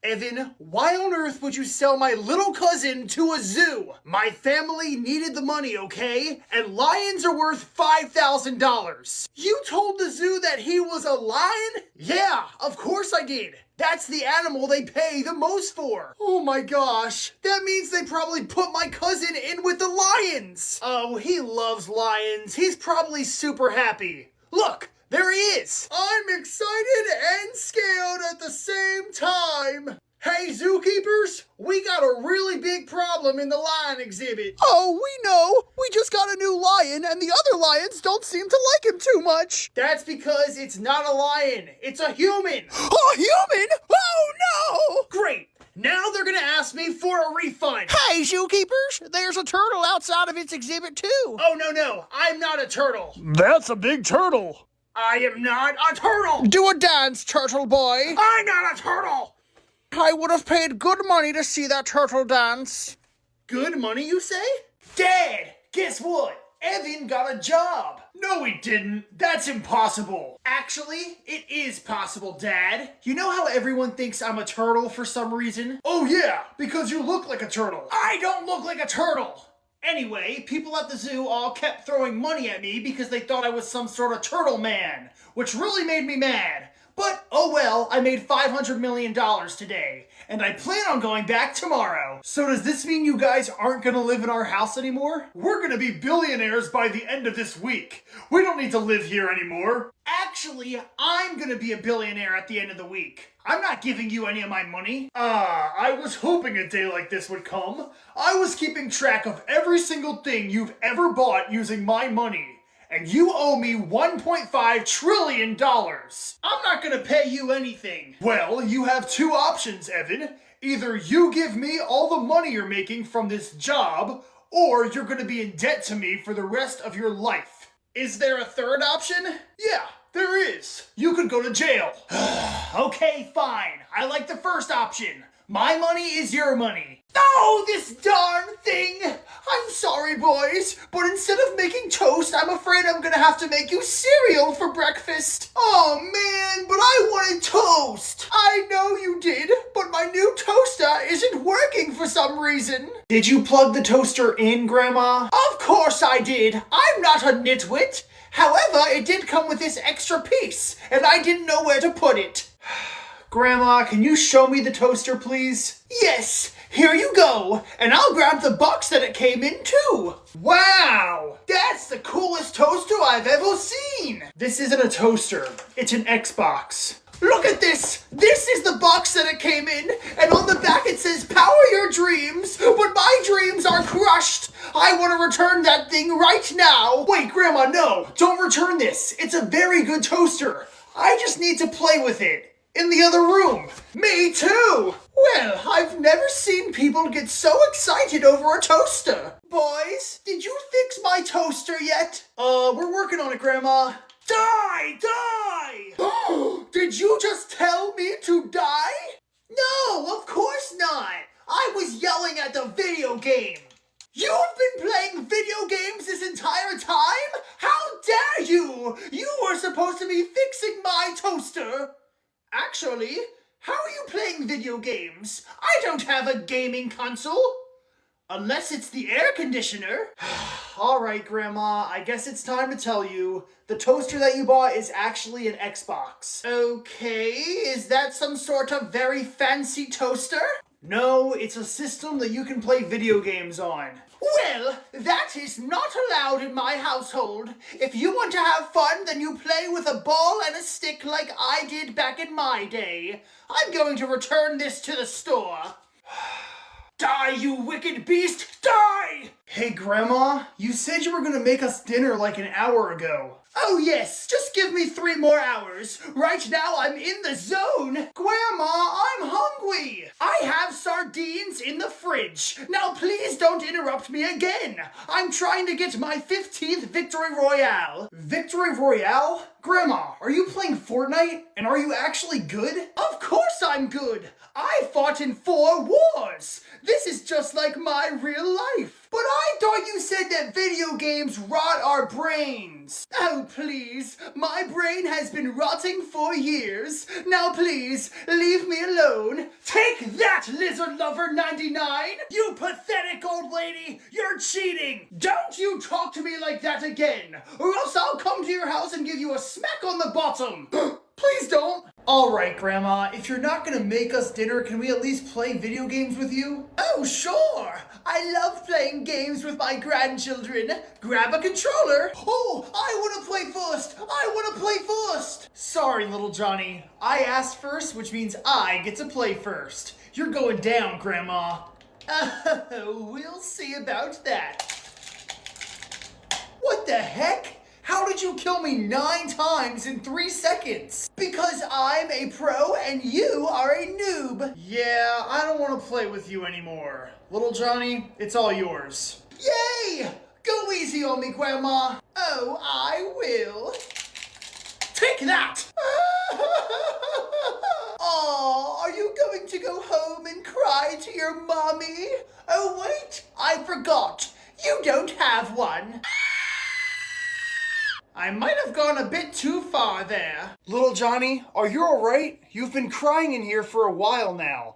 Evan, why on earth would you sell my little cousin to a zoo? My family needed the money, okay? And lions are worth $5,000. You told the zoo that he was a lion? Yeah, of course I did. That's the animal they pay the most for. Oh my gosh, that means they probably put my cousin in with the lions. Oh, he loves lions. He's probably super happy. Look, there he is. I'm excited and scared at the same time. Hey, zookeepers, we got a really big problem in the lion exhibit. Oh, we know. We just got a new lion, and the other lions don't seem to like him too much. That's because it's not a lion. It's a human. A human? Oh, no! Great. Now they're gonna ask me for a refund. Hey, zookeepers, there's a turtle outside of its exhibit, too. Oh, no, I'm not a turtle. That's a big turtle. I am not a turtle. Do a dance, turtle boy. I'm not a turtle. I would have paid good money to see that turtle dance. Good money, you say? Dad, guess what? Evan got a job. No, he didn't. That's impossible. Actually, it is possible, Dad. You know how everyone thinks I'm a turtle for some reason? Oh yeah, because you look like a turtle. I don't look like a turtle. Anyway, people at the zoo all kept throwing money at me because they thought I was some sort of turtle man, which really made me mad. But, oh well, I made $500 million today, and I plan on going back tomorrow. So does this mean you guys aren't gonna live in our house anymore? We're gonna be billionaires by the end of this week. We don't need to live here anymore. Actually, I'm gonna be a billionaire at the end of the week. I'm not giving you any of my money. I was hoping a day like this would come. I was keeping track of every single thing you've ever bought using my money. And you owe me $1.5 trillion. I'm not gonna pay you anything. Well, you have two options, Evan. Either you give me all the money you're making from this job, or you're gonna be in debt to me for the rest of your life. Is there a third option? Yeah, there is. You could go to jail. Okay, fine. I like the first option. My money is your money. Oh, this darn thing! I'm sorry, boys, but instead of making toast, I'm afraid I'm gonna have to make you cereal for breakfast. Oh, man, but I wanted toast. I know you did, but my new toaster isn't working for some reason. Did you plug the toaster in, Grandma? Of course I did. I'm not a nitwit. However, it did come with this extra piece, and I didn't know where to put it. Grandma, can you show me the toaster, please? Yes, here you go, and I'll grab the box that it came in, too. Wow, that's the coolest toaster I've ever seen. This isn't a toaster, it's an Xbox. Look at this! This is the box that it came in, and on the back it says, "Power your dreams," but my dreams are crushed. I want to return that thing right now. Wait, Grandma, no, don't return this. It's a very good toaster. I just need to play with it. In the other room. Me too! Well, I've never seen people get so excited over a toaster. Boys, did you fix my toaster yet? We're working on it, Grandma. Die! Did you just tell me to die? No, of course not. I was yelling at the video game. You've been playing video games this entire time? How dare you! You were supposed to be fixing my toaster. Actually, how are you playing video games? I don't have a gaming console. Unless it's the air conditioner. Alright, Grandma, I guess it's time to tell you. The toaster that you bought is actually an Xbox. Okay, is that some sort of very fancy toaster? No, it's a system that you can play video games on. Well, that is not allowed in my household. If you want to have fun, then you play with a ball and a stick like I did back in my day. I'm going to return this to the store. Die, you wicked beast! Die! Hey, Grandma, you said you were gonna make us dinner like an hour ago. Oh yes, just give me 3 more hours. Right now I'm in the zone. Grandma, I'm hungry. I have sardines in the fridge. Now please don't interrupt me again. I'm trying to get my 15th Victory Royale. Victory Royale? Grandma, are you playing Fortnite? And are you actually good? Of course I'm good. I fought in 4 wars. This is just like my real life. But I thought you said that video games rot our brains. Oh, please. My brain has been rotting for years. Now, please, leave me alone. Take that, lizard lover 99? You pathetic old lady! You're cheating! Don't you talk to me like that again, or else I'll come to your house and give you a smack on the bottom! Please don't! Alright, Grandma, if you're not gonna make us dinner, can we at least play video games with you? Oh, sure! I love playing games with my grandchildren. Grab a controller. Oh, I wanna play first! I wanna play first! Sorry, little Johnny. I asked first, which means I get to play first. You're going down, Grandma. We'll see about that. What the heck? How did you kill me 9 times in 3 seconds? Because I'm a pro and you are a noob. Yeah, I don't want to play with you anymore. Little Johnny, it's all yours. Yay! Go easy on me, Grandma. Oh, I will. Take that! Aw, are you going to go home and cry to your mommy? Oh, wait, I forgot. You don't have one. I might have gone a bit too far there. Little Johnny, are you alright? You've been crying in here for a while now.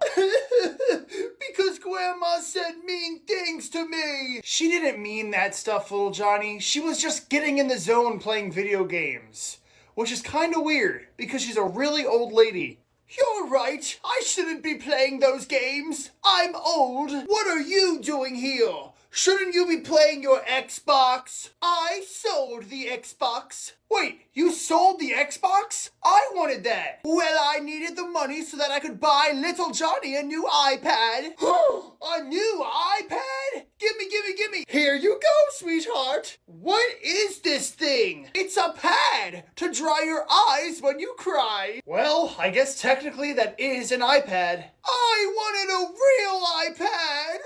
Because Grandma said mean things to me. She didn't mean that stuff, little Johnny. She was just getting in the zone playing video games. Which is kind of weird, because she's a really old lady. You're right. I shouldn't be playing those games. I'm old. What are you doing here? Shouldn't you be playing your Xbox? I sold the Xbox. Wait, you sold the Xbox? I wanted that. Well, I needed the money so that I could buy little Johnny a new iPad. A new iPad? Gimme. Here you go, sweetheart. What is this thing? It's a pad to dry your eyes when you cry. Well, I guess technically that is an iPad. I wanted a real iPad.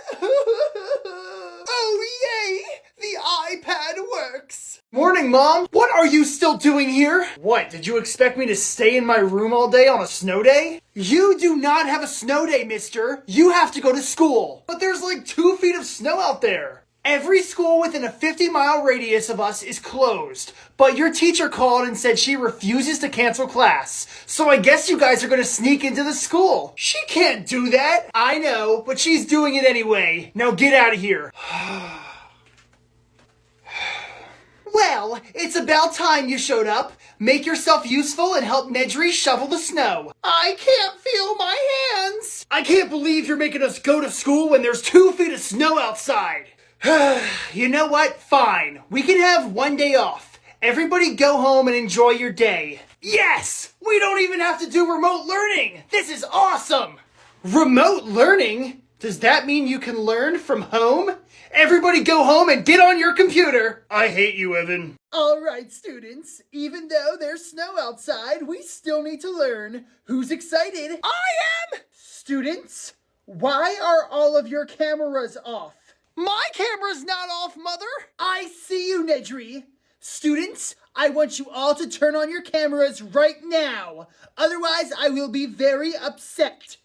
Oh, yay! The iPad works! Morning, Mom! What are you still doing here? What, did you expect me to stay in my room all day on a snow day? You do not have a snow day, mister. You have to go to school. But there's like 2 feet of snow out there. Every school within a 50-mile radius of us is closed, but your teacher called and said she refuses to cancel class. So I guess you guys are gonna sneak into the school. She can't do that. I know, but she's doing it anyway. Now get out of here. Well, it's about time you showed up. Make yourself useful and help Nedry shovel the snow. I can't feel my hands. I can't believe you're making us go to school when there's 2 feet of snow outside. You know what? Fine. We can have 1 day off. Everybody go home and enjoy your day. Yes! We don't even have to do remote learning! This is awesome! Remote learning? Does that mean you can learn from home? Everybody go home and get on your computer! I hate you, Evan. Alright, students. Even though there's snow outside, we still need to learn. Who's excited? I am! Students, why are all of your cameras off? My camera's not off, Mother! I see you, Nedry. Students, I want you all to turn on your cameras right now. Otherwise, I will be very upset.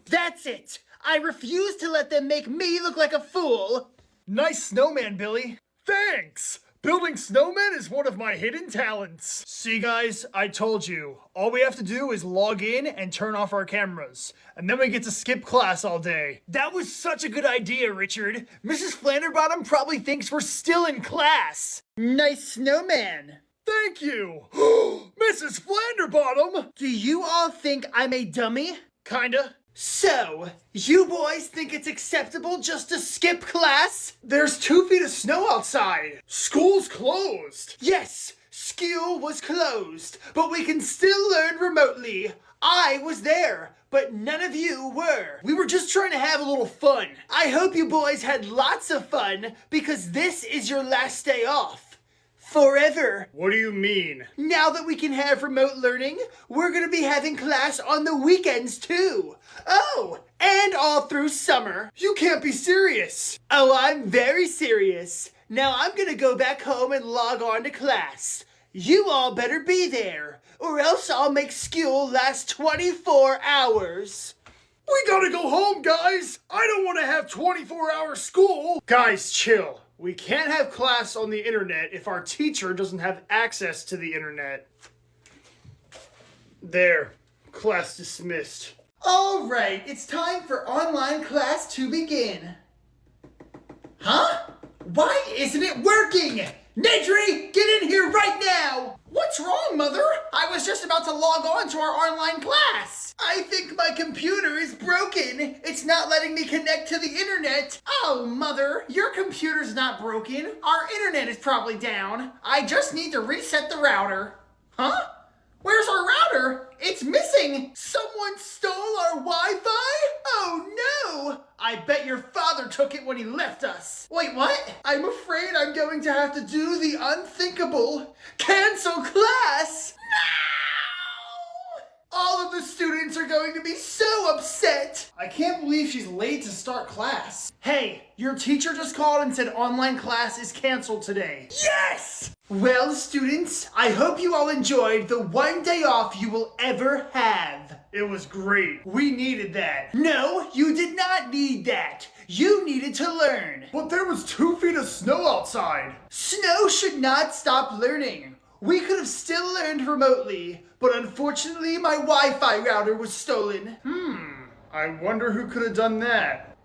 That's it. I refuse to let them make me look like a fool. Nice snowman, Billy. Thanks! Building snowmen is one of my hidden talents. See, guys, I told you. All we have to do is log in and turn off our cameras. And then we get to skip class all day. That was such a good idea, Richard. Mrs. Flanderbottom probably thinks we're still in class. Nice snowman. Thank you. Mrs. Flanderbottom! Do you all think I'm a dummy? Kinda. So, you boys think it's acceptable just to skip class? There's 2 feet of snow outside. School's closed. Yes, school was closed, but we can still learn remotely. I was there, but none of you were. We were just trying to have a little fun. I hope you boys had lots of fun, because this is your last day off. Forever. What do you mean? Now that we can have remote learning, we're gonna be having class on the weekends too. Oh, and all through summer. You can't be serious. Oh, I'm very serious. Now I'm gonna go back home and log on to class. You all better be there, or else I'll make school last 24 hours. We gotta go home, guys. I don't want to have 24-hour school. Guys, chill. We can't have class on the internet if our teacher doesn't have access to the internet. There. Class dismissed. All right, it's time for online class to begin. Huh? Why isn't it working? Nedry, get in here right now! What's wrong, Mother? I was just about to log on to our online class. I think my computer is broken. It's not letting me connect to the internet. Oh, Mother, your computer's not broken. Our internet is probably down. I just need to reset the router. Huh? Where's our router? It's missing! Someone stole our Wi-Fi? Oh no! I bet your father took it when he left us. Wait, what? I'm afraid I'm going to have to do the unthinkable. Cancel class! No! All of the students are going to be so upset. I can't believe she's late to start class. Hey, your teacher just called and said online class is canceled today. Yes! Well, students, I hope you all enjoyed the one day off you will ever have. It was great. We needed that. No, you did not need that. You needed to learn. But there was 2 feet of snow outside. Snow should not stop learning. We could have still learned remotely, but unfortunately my Wi-Fi router was stolen. I wonder who could have done that.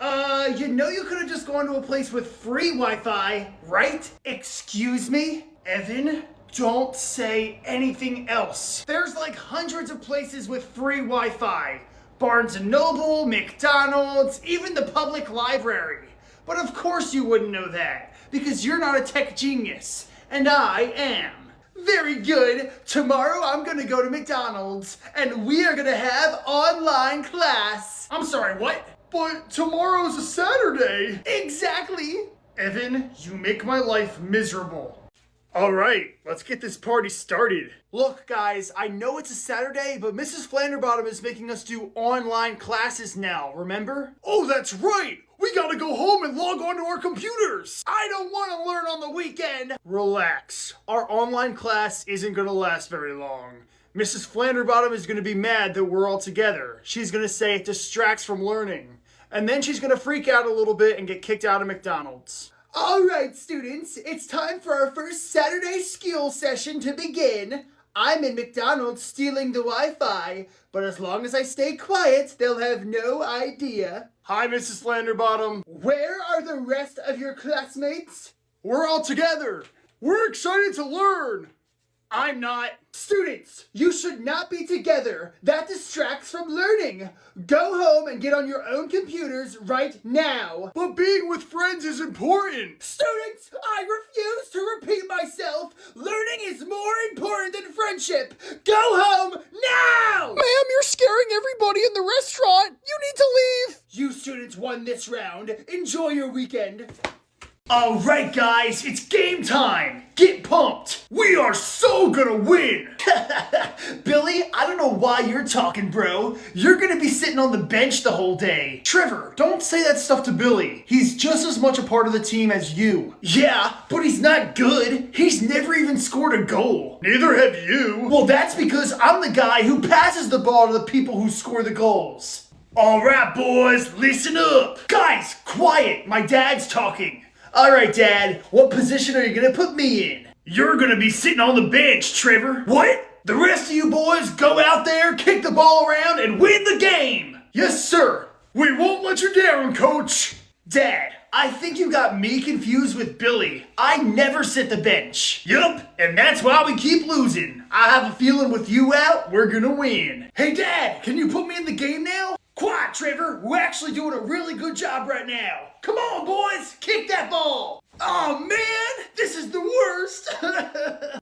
You know you could have just gone to a place with free Wi-Fi, right? Excuse me? Evan, don't say anything else. There's like hundreds of places with free Wi-Fi. Barnes & Noble, McDonald's, even the public library. But of course you wouldn't know that, because you're not a tech genius, and I am. Very good. Tomorrow I'm gonna go to McDonald's, and we are gonna have online class. I'm sorry, what? But tomorrow's a Saturday. Exactly. Evan, you make my life miserable. All right, let's get this party started. Look, guys, I know it's a Saturday, but Mrs. Flanderbottom is making us do online classes now, remember? Oh, that's right. We gotta go home and log on to our computers. I don't want to learn on the weekend. Relax. Our online class isn't gonna last very long. Mrs. Flanderbottom is gonna be mad that we're all together. She's gonna say it distracts from learning. And then she's gonna freak out a little bit and get kicked out of McDonald's. All right, students, it's time for our first Saturday skill session to begin. I'm in McDonald's stealing the Wi-Fi, but as long as I stay quiet, they'll have no idea. Hi, Mrs. Flanderbottom. Where are the rest of your classmates? We're all together. We're excited to learn. I'm not. Students, you should not be together. That distracts from learning. Go home and get on your own computers right now. But being with friends is important. Students, I refuse to repeat myself. Learning is more important than friendship. Go home now! Ma'am, you're scaring everybody in the restaurant. You need to leave. You students won this round. Enjoy your weekend. All right, guys, it's game time. Get pumped. We are so gonna win. Billy, I don't know why you're talking, bro. You're gonna be sitting on the bench the whole day. Trevor, don't say that stuff to Billy. He's just as much a part of the team as you. Yeah, but he's not good. He's never even scored a goal. Neither have you. Well, that's because I'm the guy who passes the ball to the people who score the goals. All right, boys, listen up. Guys, quiet. My dad's talking. All right, Dad, what position are you gonna put me in? You're gonna be sitting on the bench, Trevor. What? The rest of you boys go out there, kick the ball around, and win the game! Yes, sir. We won't let you down, Coach. Dad, I think you got me confused with Billy. I never sit the bench. Yup, and that's why we keep losing. I have a feeling with you out, we're gonna win. Hey, Dad, can you put me in the game now? Quiet, Trevor. We're actually doing a really good job right now. Come on, boys. Kick that ball. Oh, man. This is the worst.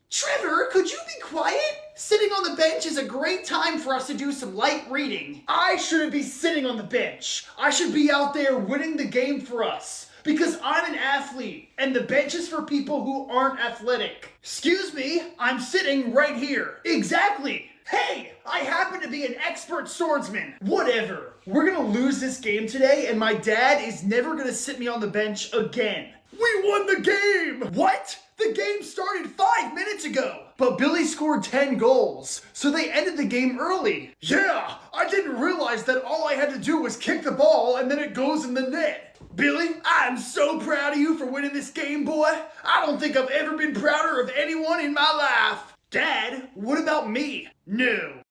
Trevor, could you be quiet? Sitting on the bench is a great time for us to do some light reading. I shouldn't be sitting on the bench. I should be out there winning the game for us. Because I'm an athlete, and the bench is for people who aren't athletic. Excuse me, I'm sitting right here. Exactly. Hey, I happen to be an expert swordsman. Whatever. We're gonna lose this game today, and my dad is never gonna sit me on the bench again. We won the game! What? The game started 5 minutes ago. But Billy scored 10 goals, so they ended the game early. Yeah, I didn't realize that all I had to do was kick the ball and then it goes in the net. Billy, I'm so proud of you for winning this game, boy. I don't think I've ever been prouder of anyone in my life. Dad, what about me? No,